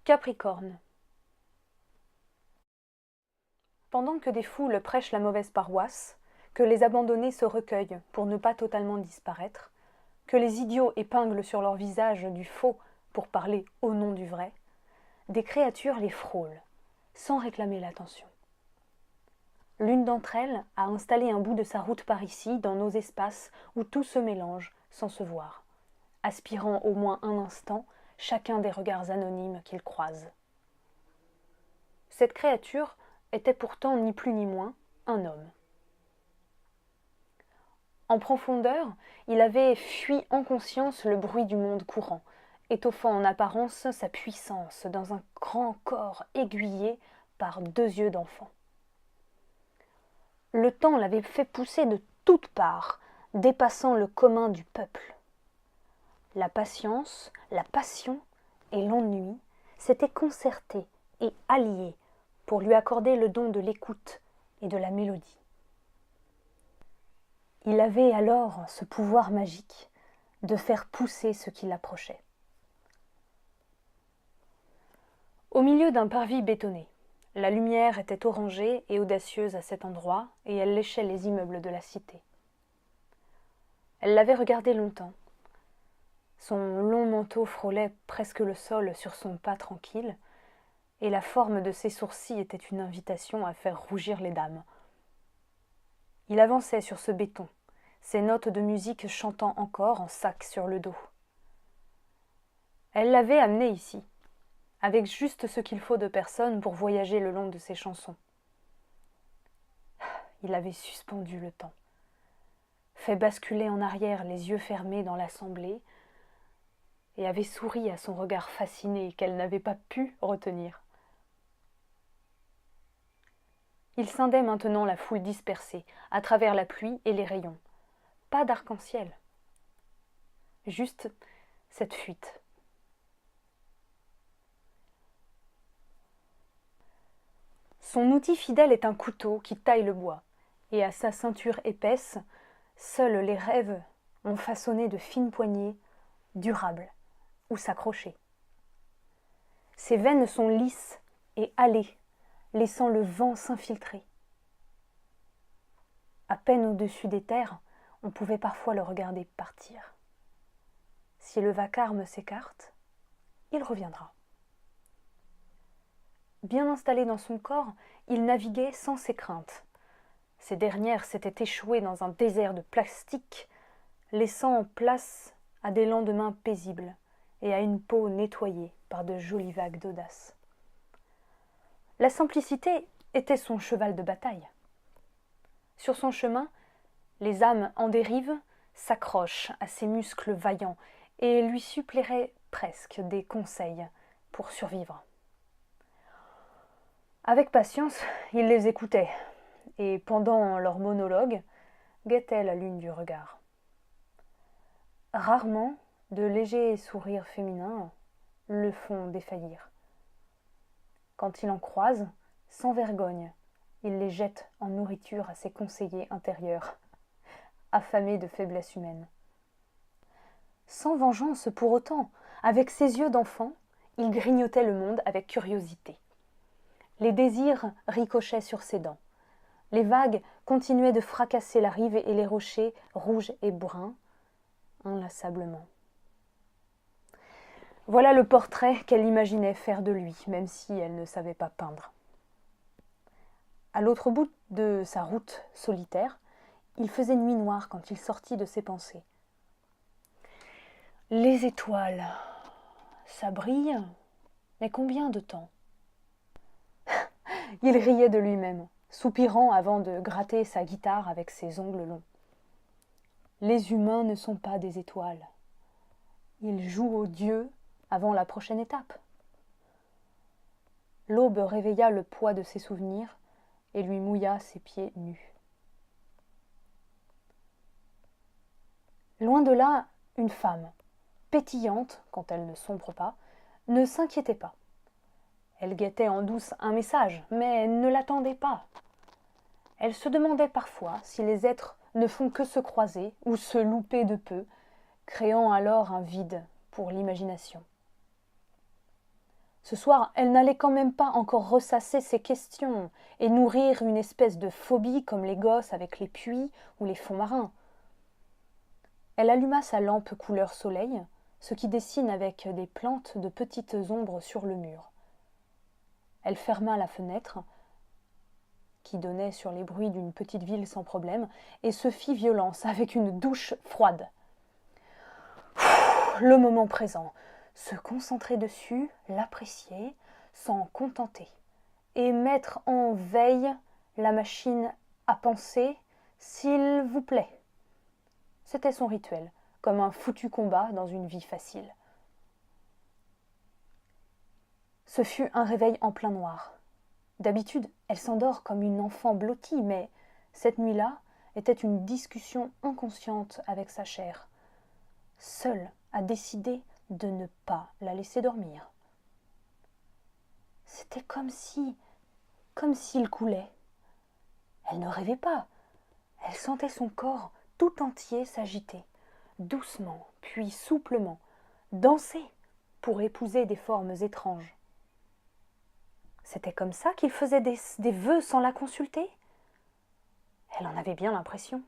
Capricorne. Pendant que des foules prêchent la mauvaise paroisse, que les abandonnés se recueillent pour ne pas totalement disparaître, que les idiots épinglent sur leur visage du faux pour parler au nom du vrai, des créatures les frôlent, sans réclamer l'attention. L'une d'entre elles a installé un bout de sa route par ici, dans nos espaces où tout se mélange sans se voir, aspirant au moins un instant chacun des regards anonymes qu'il croise. Cette créature était pourtant ni plus ni moins un homme. En profondeur, il avait fui en conscience le bruit du monde courant, étoffant en apparence sa puissance dans un grand corps aiguillé par 2 yeux d'enfant. Le temps l'avait fait pousser de toutes parts, dépassant le commun du peuple. La patience, la passion et l'ennui s'étaient concertés et alliés pour lui accorder le don de l'écoute et de la mélodie. Il avait alors ce pouvoir magique de faire pousser ce qui l'approchait. Au milieu d'un parvis bétonné, la lumière était orangée et audacieuse à cet endroit, et elle léchait les immeubles de la cité. Elle l'avait regardé longtemps. Son long manteau frôlait presque le sol sur son pas tranquille, et la forme de ses sourcils était une invitation à faire rougir les dames. Il avançait sur ce béton, ses notes de musique chantant encore en sac sur le dos. Elle l'avait amené ici, avec juste ce qu'il faut de personnes pour voyager le long de ses chansons. Il avait suspendu le temps, fait basculer en arrière les yeux fermés dans l'assemblée, et avait souri à son regard fasciné qu'elle n'avait pas pu retenir. Il scindait maintenant la foule dispersée, à travers la pluie et les rayons. Pas d'arc-en-ciel. Juste cette fuite. Son outil fidèle est un couteau qui taille le bois, et à sa ceinture épaisse, seuls les rêves ont façonné de fines poignées, durables, où s'accrocher. Ses veines sont lisses et hâlées, laissant le vent s'infiltrer. À peine au-dessus des terres, on pouvait parfois le regarder partir. Si le vacarme s'écarte, il reviendra. Bien installé dans son corps, il naviguait sans ses craintes. Ces dernières s'étaient échouées dans un désert de plastique, laissant place à des lendemains paisibles et à une peau nettoyée par de jolies vagues d'audace. La simplicité était son cheval de bataille. Sur son chemin, les âmes en dérive s'accrochent à ses muscles vaillants et lui suppléeraient presque des conseils pour survivre. Avec patience, il les écoutait, et pendant leur monologue, guettait la lune du regard. Rarement, de légers sourires féminins le font défaillir. Quand il en croise, sans vergogne, il les jette en nourriture à ses conseillers intérieurs, affamés de faiblesse humaine. Sans vengeance pour autant, avec ses yeux d'enfant, il grignotait le monde avec curiosité. Les désirs ricochaient sur ses dents. Les vagues continuaient de fracasser la rive et les rochers, rouges et bruns, inlassablement. Voilà le portrait qu'elle imaginait faire de lui, même si elle ne savait pas peindre. À l'autre bout de sa route solitaire, il faisait nuit noire quand il sortit de ses pensées. Les étoiles, ça brille, mais combien de temps ? Il riait de lui-même, soupirant avant de gratter sa guitare avec ses ongles longs. Les humains ne sont pas des étoiles. Ils jouent aux dieux avant la prochaine étape. L'aube réveilla le poids de ses souvenirs et lui mouilla ses pieds nus. Loin de là, une femme, pétillante quand elle ne sombre pas, ne s'inquiétait pas. Elle guettait en douce un message, mais ne l'attendait pas. Elle se demandait parfois si les êtres ne font que se croiser ou se louper de peu, créant alors un vide pour l'imagination. Ce soir, elle n'allait quand même pas encore ressasser ses questions et nourrir une espèce de phobie comme les gosses avec les puits ou les fonds marins. Elle alluma sa lampe couleur soleil, ce qui dessine avec des plantes de petites ombres sur le mur. Elle ferma la fenêtre, qui donnait sur les bruits d'une petite ville sans problème, et se fit violence avec une douche froide. Le moment présent, se concentrer dessus, l'apprécier, s'en contenter, et mettre en veille la machine à penser, s'il vous plaît. C'était son rituel, comme un foutu combat dans une vie facile. Ce fut un réveil en plein noir. D'habitude, elle s'endort comme une enfant blottie, mais cette nuit-là était une discussion inconsciente avec sa chair, seule à décider de ne pas la laisser dormir. C'était comme s'il coulait. Elle ne rêvait pas. Elle sentait son corps tout entier s'agiter, doucement, puis souplement, danser pour épouser des formes étranges. C'était comme ça qu'il faisait des vœux sans la consulter? Elle en avait bien l'impression.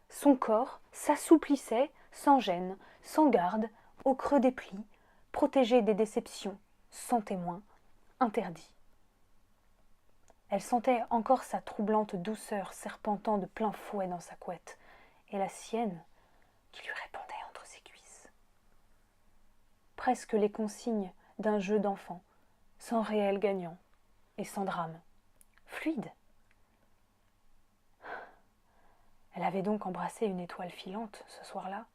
Son corps s'assouplissait sans gêne, sans garde, au creux des plis, protégé des déceptions, sans témoin, interdit. Elle sentait encore sa troublante douceur serpentant de plein fouet dans sa couette, et la sienne qui lui répondait entre ses cuisses. Presque les consignes d'un jeu d'enfant, sans réel gagnant et sans drame, fluide. Elle avait donc embrassé une étoile filante ce soir-là,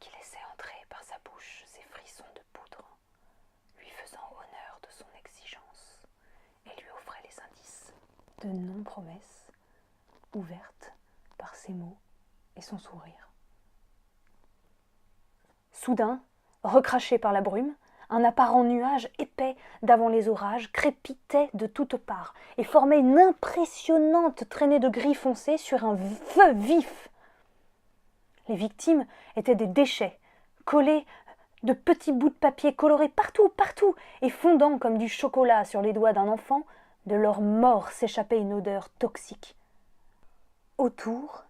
qui laissait entrer par sa bouche ses frissons de poudre, lui faisant honneur de son exigence, et lui offrait les indices de non-promesses, ouvertes par ses mots et son sourire. Soudain, recraché par la brume, un apparent nuage épais d'avant les orages crépitait de toutes parts et formait une impressionnante traînée de gris foncé sur un feu vif. Les victimes étaient des déchets, collés de petits bouts de papier colorés partout, et fondant comme du chocolat sur les doigts d'un enfant, de leur mort s'échappait une odeur toxique. Autour,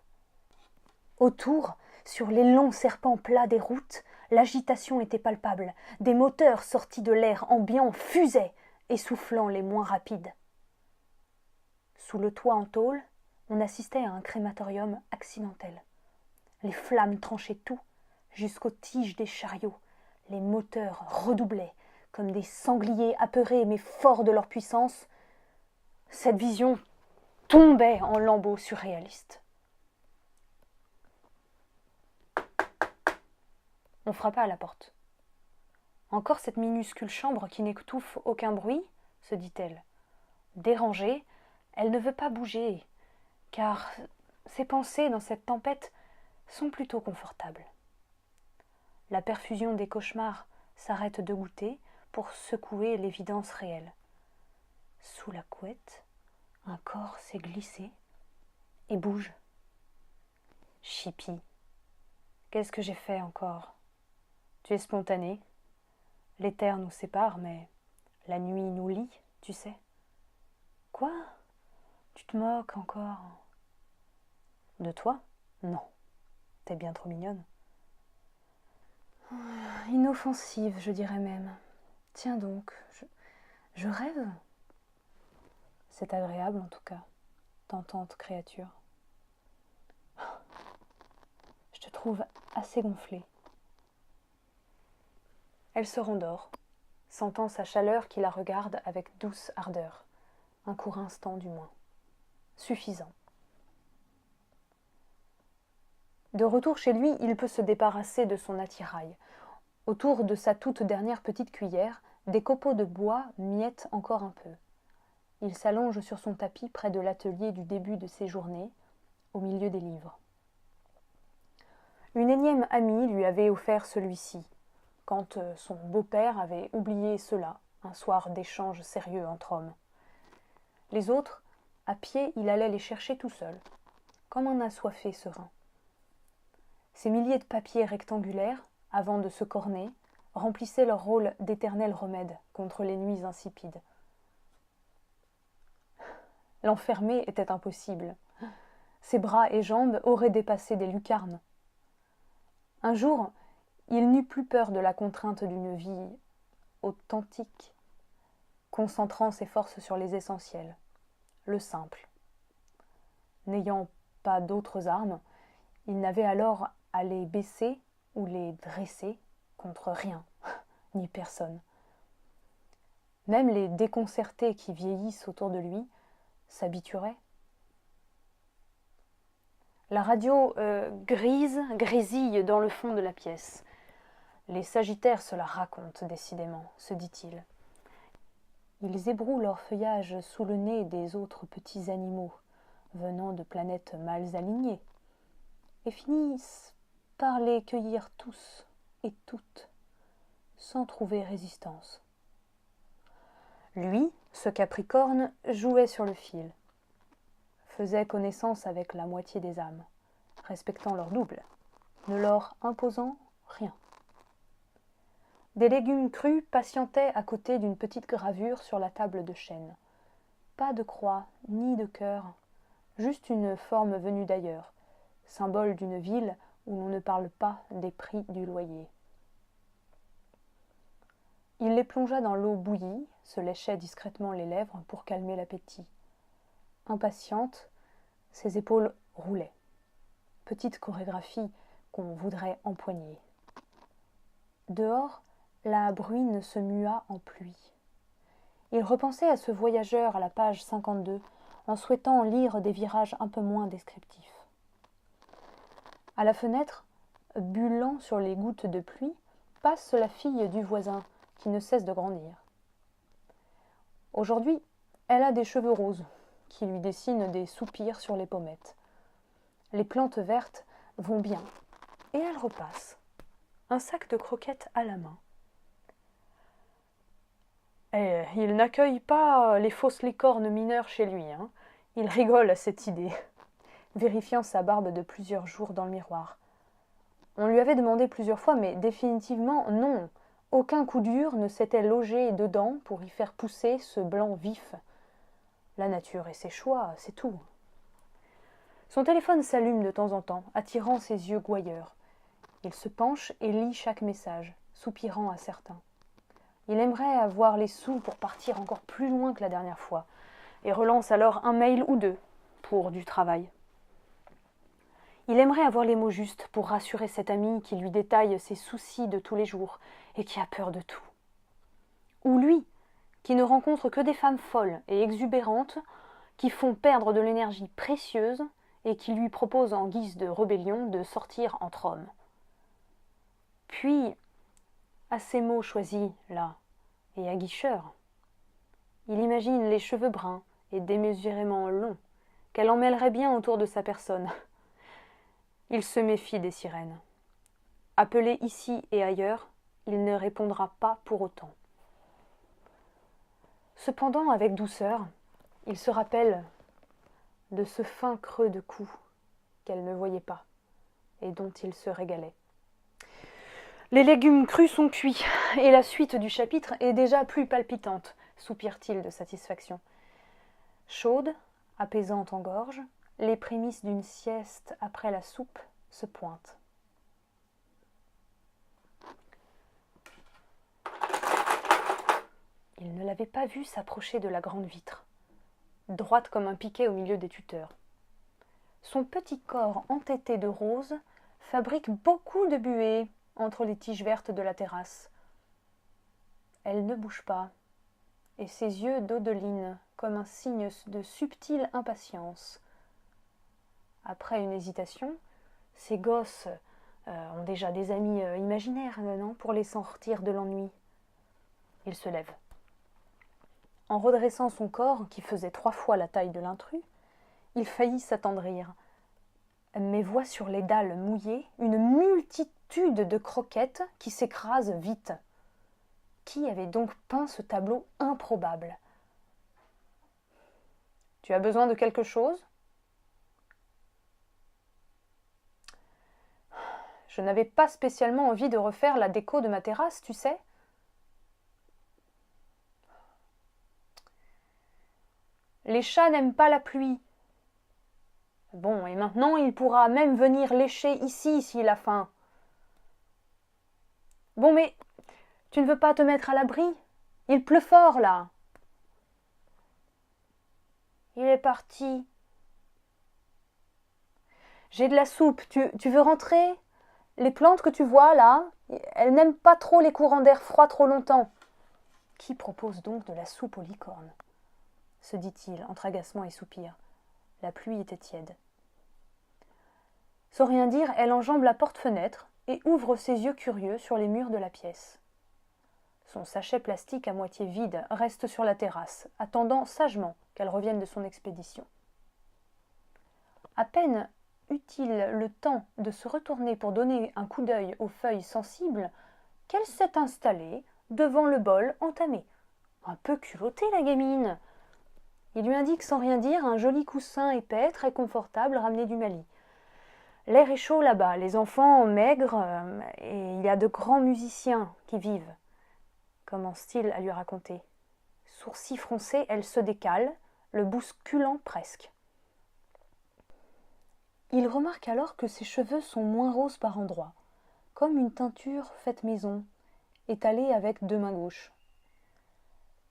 sur les longs serpents plats des routes, l'agitation était palpable. Des moteurs sortis de l'air ambiant fusaient, essoufflant les moins rapides. Sous le toit en tôle, on assistait à un crématorium accidentel. Les flammes tranchaient tout, jusqu'aux tiges des chariots. Les moteurs redoublaient, comme des sangliers apeurés mais forts de leur puissance. Cette vision tombait en lambeaux surréalistes. On frappa à la porte. Encore cette minuscule chambre qui n'étouffe aucun bruit, se dit-elle. Dérangée, elle ne veut pas bouger, car ses pensées dans cette tempête sont plutôt confortables. La perfusion des cauchemars s'arrête de goûter pour secouer l'évidence réelle. Sous la couette, un corps s'est glissé et bouge. Chippie, qu'est-ce que j'ai fait encore? Tu es spontanée. L'éther nous sépare, mais la nuit nous lie, tu sais. Quoi? Tu te moques encore? De toi? Non. T'es bien trop mignonne. Inoffensive, je dirais même. Tiens donc, je rêve. C'est agréable en tout cas, tentante créature. Je te trouve assez gonflée. Elle se rendort, sentant sa chaleur qui la regarde avec douce ardeur. Un court instant du moins. Suffisant. De retour chez lui, il peut se débarrasser de son attirail. Autour de sa toute dernière petite cuillère, des copeaux de bois miettent encore un peu. Il s'allonge sur son tapis près de l'atelier du début de ses journées, au milieu des livres. Une énième amie lui avait offert celui-ci, quand son beau-père avait oublié cela, un soir d'échange sérieux entre hommes. Les autres, à pied, il allait les chercher tout seul, comme un assoiffé serein. Ces milliers de papiers rectangulaires, avant de se corner, remplissaient leur rôle d'éternel remède contre les nuits insipides. L'enfermer était impossible. Ses bras et jambes auraient dépassé des lucarnes. Un jour, il n'eut plus peur de la contrainte d'une vie authentique, concentrant ses forces sur les essentiels, le simple. N'ayant pas d'autres armes, il n'avait alors à les baisser ou les dresser contre rien, ni personne. Même les déconcertés qui vieillissent autour de lui s'habitueraient. La radio grésille dans le fond de la pièce. Les Sagittaires se la racontent décidément, se dit-il. Ils ébrouent leur feuillage sous le nez des autres petits animaux, venant de planètes mal alignées, et finissent par les cueillir tous et toutes, sans trouver résistance. Lui, ce Capricorne, jouait sur le fil, faisait connaissance avec la moitié des âmes, respectant leur double, ne leur imposant rien. Des légumes crus patientaient à côté d'une petite gravure sur la table de chêne. Pas de croix ni de cœur, juste une forme venue d'ailleurs, symbole d'une ville où l'on ne parle pas des prix du loyer. Il les plongea dans l'eau bouillie, se léchait discrètement les lèvres pour calmer l'appétit. Impatiente, ses épaules roulaient. Petite chorégraphie qu'on voudrait empoigner. Dehors, la bruine se mua en pluie. Il repensait à ce voyageur à la page 52, en souhaitant lire des virages un peu moins descriptifs. À la fenêtre, bullant sur les gouttes de pluie, passe la fille du voisin, qui ne cesse de grandir. Aujourd'hui, elle a des cheveux roses, qui lui dessinent des soupirs sur les pommettes. Les plantes vertes vont bien, et elle repasse, un sac de croquettes à la main. Et il n'accueille pas les fausses licornes mineures chez lui, hein. Il rigole à cette idée, vérifiant sa barbe de plusieurs jours dans le miroir. On lui avait demandé plusieurs fois, mais définitivement non. Aucun coup dur ne s'était logé dedans pour y faire pousser ce blanc vif. La nature et ses choix, c'est tout. Son téléphone s'allume de temps en temps, attirant ses yeux gouailleurs. Il se penche et lit chaque message, soupirant à certains. Il aimerait avoir les sous pour partir encore plus loin que la dernière fois, et relance alors un mail ou deux pour du travail. Il aimerait avoir les mots justes pour rassurer cet ami qui lui détaille ses soucis de tous les jours et qui a peur de tout. Ou lui, qui ne rencontre que des femmes folles et exubérantes qui font perdre de l'énergie précieuse et qui lui proposent en guise de rébellion de sortir entre hommes. Puis, à ces mots choisis, là, et aguicheurs, il imagine les cheveux bruns et démesurément longs, qu'elle emmêlerait bien autour de sa personne. Il se méfie des sirènes. Appelé ici et ailleurs, il ne répondra pas pour autant. Cependant, avec douceur, il se rappelle de ce fin creux de cou qu'elle ne voyait pas et dont il se régalait. Les légumes crus sont cuits, et la suite du chapitre est déjà plus palpitante, soupire-t-il de satisfaction. Chaude, apaisante en gorge, les prémices d'une sieste après la soupe se pointent. Il ne l'avait pas vue s'approcher de la grande vitre, droite comme un piquet au milieu des tuteurs. Son petit corps entêté de rose fabrique beaucoup de buées entre les tiges vertes de la terrasse. Elle ne bouge pas, et ses yeux dodelinent comme un signe de subtile impatience. Après une hésitation, ces gosses ont déjà des amis imaginaires, non, pour les sortir de l'ennui. Il se lève. En redressant son corps, qui faisait 3 fois la taille de l'intrus, il faillit s'attendrir, mais voit sur les dalles mouillées une multitude de croquettes qui s'écrasent vite. Qui avait donc peint ce tableau improbable ? « Tu as besoin de quelque chose ? » « Je n'avais pas spécialement envie de refaire la déco de ma terrasse, tu sais. Les chats n'aiment pas la pluie. Bon, et maintenant il pourra même venir lécher ici s'il a faim. Bon, mais tu ne veux pas te mettre à l'abri? Il pleut fort, là. Il est parti. J'ai de la soupe, tu veux rentrer? Les plantes que tu vois, là, elles n'aiment pas trop les courants d'air froid trop longtemps. Qui propose donc de la soupe aux licornes? Se dit-il, entre agacement et soupir. La pluie était tiède. Sans rien dire, elle enjambe la porte-fenêtre et ouvre ses yeux curieux sur les murs de la pièce. Son sachet plastique à moitié vide reste sur la terrasse, attendant sagement qu'elle revienne de son expédition. À peine eut-il le temps de se retourner pour donner un coup d'œil aux feuilles sensibles qu'elle s'est installée devant le bol entamé. Un peu culottée, la gamine. Il lui indique sans rien dire un joli coussin épais, très confortable, ramené du Mali. L'air est chaud là-bas, les enfants maigres, et il y a de grands musiciens qui vivent. Commence-t-il à lui raconter. Sourcils froncés, elle se décale, le bousculant presque. Il remarque alors que ses cheveux sont moins roses par endroits, comme une teinture faite maison, étalée avec 2 mains gauches.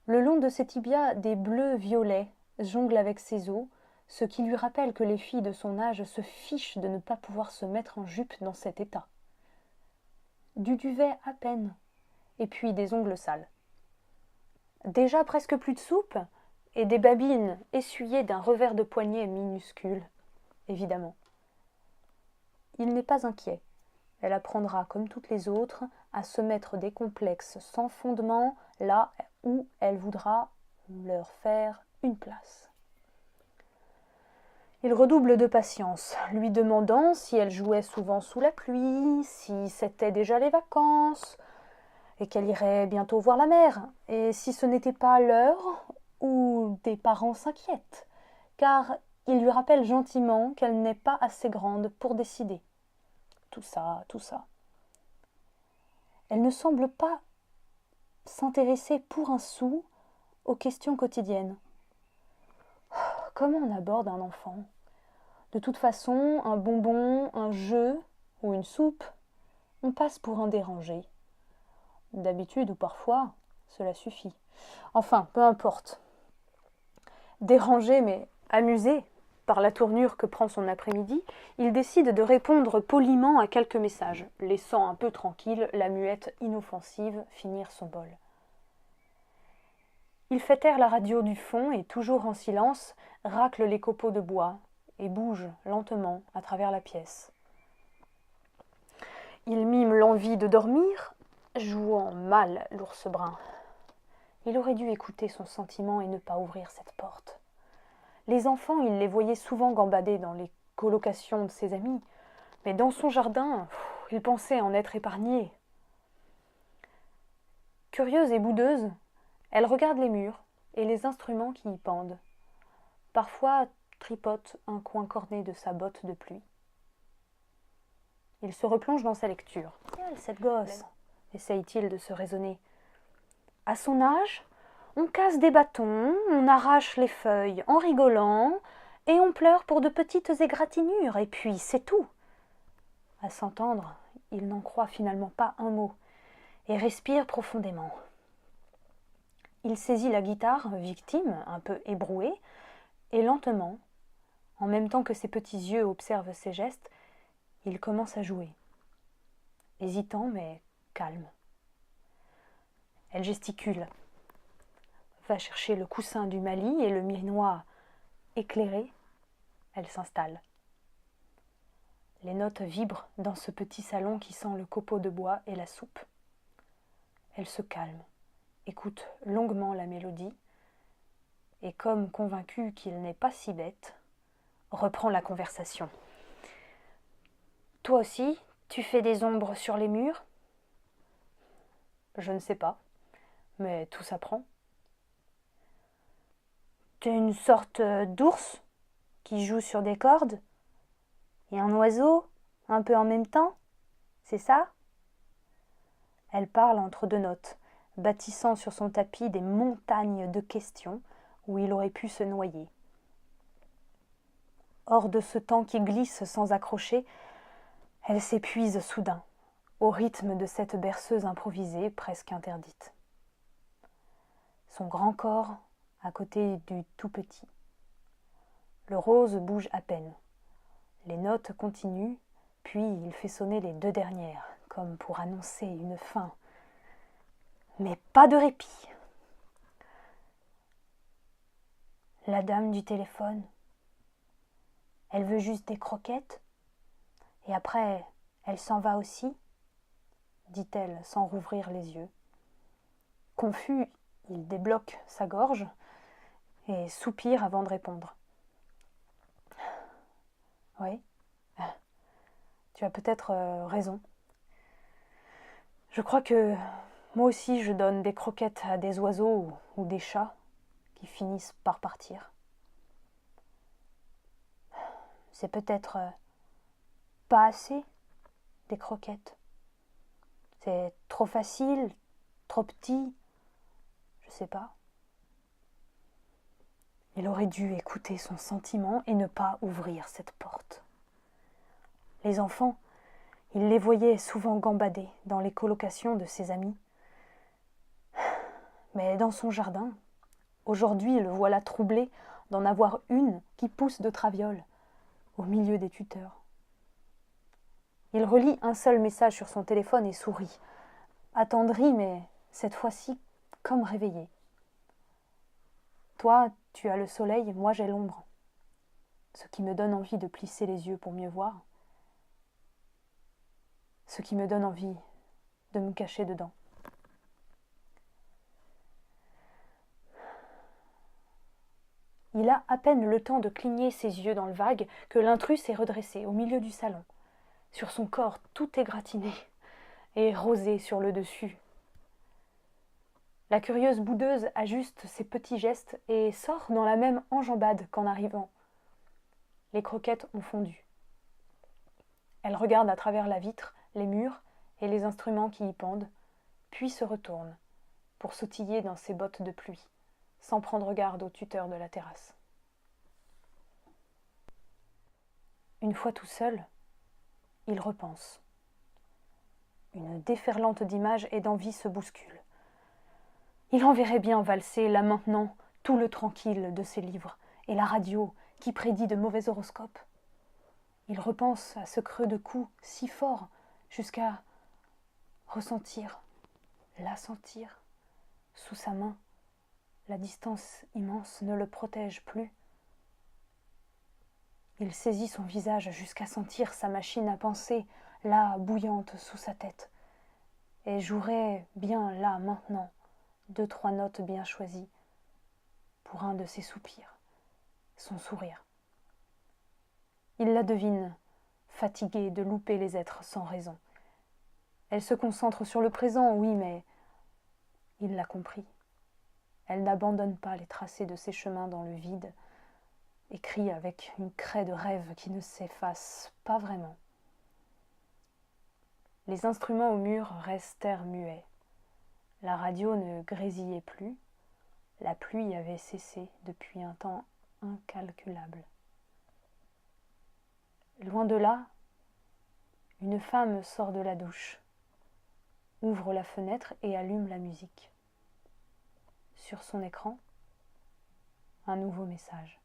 Le long de ses tibias, des bleus violets jonglent avec ses os, ce qui lui rappelle que les filles de son âge se fichent de ne pas pouvoir se mettre en jupe dans cet état. Du duvet à peine, et puis des ongles sales. Déjà presque plus de soupe, et des babines essuyées d'un revers de poignet minuscule, évidemment. Il n'est pas inquiet. Elle apprendra, comme toutes les autres, à se mettre des complexes sans fondement là où elle voudra leur faire une place. Il redouble de patience, lui demandant si elle jouait souvent sous la pluie, si c'était déjà les vacances, et qu'elle irait bientôt voir la mère, et si ce n'était pas l'heure où des parents s'inquiètent, car il lui rappelle gentiment qu'elle n'est pas assez grande pour décider. Tout ça, tout ça. Elle ne semble pas s'intéresser pour un sou aux questions quotidiennes. Comment on aborde un enfant? De toute façon, un bonbon, un jeu ou une soupe, on passe pour un dérangé. D'habitude ou parfois, cela suffit. Enfin, peu importe. Dérangé mais amusé par la tournure que prend son après-midi, il décide de répondre poliment à quelques messages, laissant un peu tranquille la muette inoffensive finir son bol. Il fait taire la radio du fond et, toujours en silence, racle les copeaux de bois et bouge lentement à travers la pièce. Il mime l'envie de dormir, jouant mal l'ours brun. Il aurait dû écouter son sentiment et ne pas ouvrir cette porte. Les enfants, il les voyait souvent gambader dans les colocations de ses amis, mais dans son jardin, il pensait en être épargné. Curieuse et boudeuse, elle regarde les murs et les instruments qui y pendent. Parfois tripote un coin corné de sa botte de pluie. Il se replonge dans sa lecture. « Quelle cette gosse !» essaye-t-il de se raisonner. À son âge, on casse des bâtons, on arrache les feuilles en rigolant, et on pleure pour de petites égratignures, et puis c'est tout. À s'entendre, il n'en croit finalement pas un mot, et respire profondément. Il saisit la guitare, victime, un peu ébrouée, et lentement, en même temps que ses petits yeux observent ses gestes, il commence à jouer. Hésitant mais calme. Elle gesticule, va chercher le coussin du Mali et le minois éclairé, elle s'installe. Les notes vibrent dans ce petit salon qui sent le copeau de bois et la soupe. Elle se calme, écoute longuement la mélodie et, comme convaincue qu'il n'est pas si bête, reprend la conversation. « Toi aussi, tu fais des ombres sur les murs ?»« Je ne sais pas, mais tout s'apprend. »« T'es une sorte d'ours qui joue sur des cordes? Et un oiseau, un peu en même temps? C'est ça ? Elle parle entre deux notes, bâtissant sur son tapis des montagnes de questions où il aurait pu se noyer. Hors de ce temps qui glisse sans accrocher, elle s'épuise soudain, au rythme de cette berceuse improvisée presque interdite. Son grand corps à côté du tout petit. Le rose bouge à peine. Les notes continuent, puis il fait sonner les deux dernières, comme pour annoncer une fin. Mais pas de répit. La dame du téléphone, elle veut juste des croquettes, et après, elle s'en va aussi, dit-elle sans rouvrir les yeux. Confus, il débloque sa gorge et soupire avant de répondre. Oui, tu as peut-être raison. Je crois que moi aussi je donne des croquettes à des oiseaux ou des chats qui finissent par partir. C'est peut-être pas assez des croquettes. C'est trop facile, trop petit, je sais pas. Il aurait dû écouter son sentiment et ne pas ouvrir cette porte. Les enfants, il les voyait souvent gambader dans les colocations de ses amis. Mais dans son jardin, aujourd'hui le voilà troublé d'en avoir une qui pousse de traviole au milieu des tuteurs. Il relit un seul message sur son téléphone et sourit, attendri mais cette fois-ci comme réveillé. Toi, tu as le soleil, moi j'ai l'ombre. Ce qui me donne envie de plisser les yeux pour mieux voir. Ce qui me donne envie de me cacher dedans. Il a à peine le temps de cligner ses yeux dans le vague que l'intrus s'est redressé au milieu du salon. Sur son corps, tout égratigné et rosé sur le dessus. La curieuse boudeuse ajuste ses petits gestes et sort dans la même enjambade qu'en arrivant. Les croquettes ont fondu. Elle regarde à travers la vitre, les murs et les instruments qui y pendent, puis se retourne pour sautiller dans ses bottes de pluie, sans prendre garde aux tuteurs de la terrasse. Une fois tout seul, il repense. Une déferlante d'images et d'envie se bouscule. Il en verrait bien valser, là maintenant, tout le tranquille de ses livres, et la radio qui prédit de mauvais horoscopes. Il repense à ce creux de cou si fort, jusqu'à ressentir, la sentir, sous sa main. La distance immense ne le protège plus. Il saisit son visage jusqu'à sentir sa machine à penser, là, bouillante sous sa tête, et jouerait bien là, maintenant, 2-3 notes bien choisies, pour un de ses soupirs, son sourire. Il la devine, fatiguée de louper les êtres sans raison. Elle se concentre sur le présent, oui, mais il l'a compris. Elle n'abandonne pas les tracés de ses chemins dans le vide, et crie avec une craie de rêve qui ne s'efface pas vraiment. Les instruments au mur restèrent muets. La radio ne grésillait plus. La pluie avait cessé depuis un temps incalculable. Loin de là, une femme sort de la douche, ouvre la fenêtre et allume la musique. Sur son écran, un nouveau message.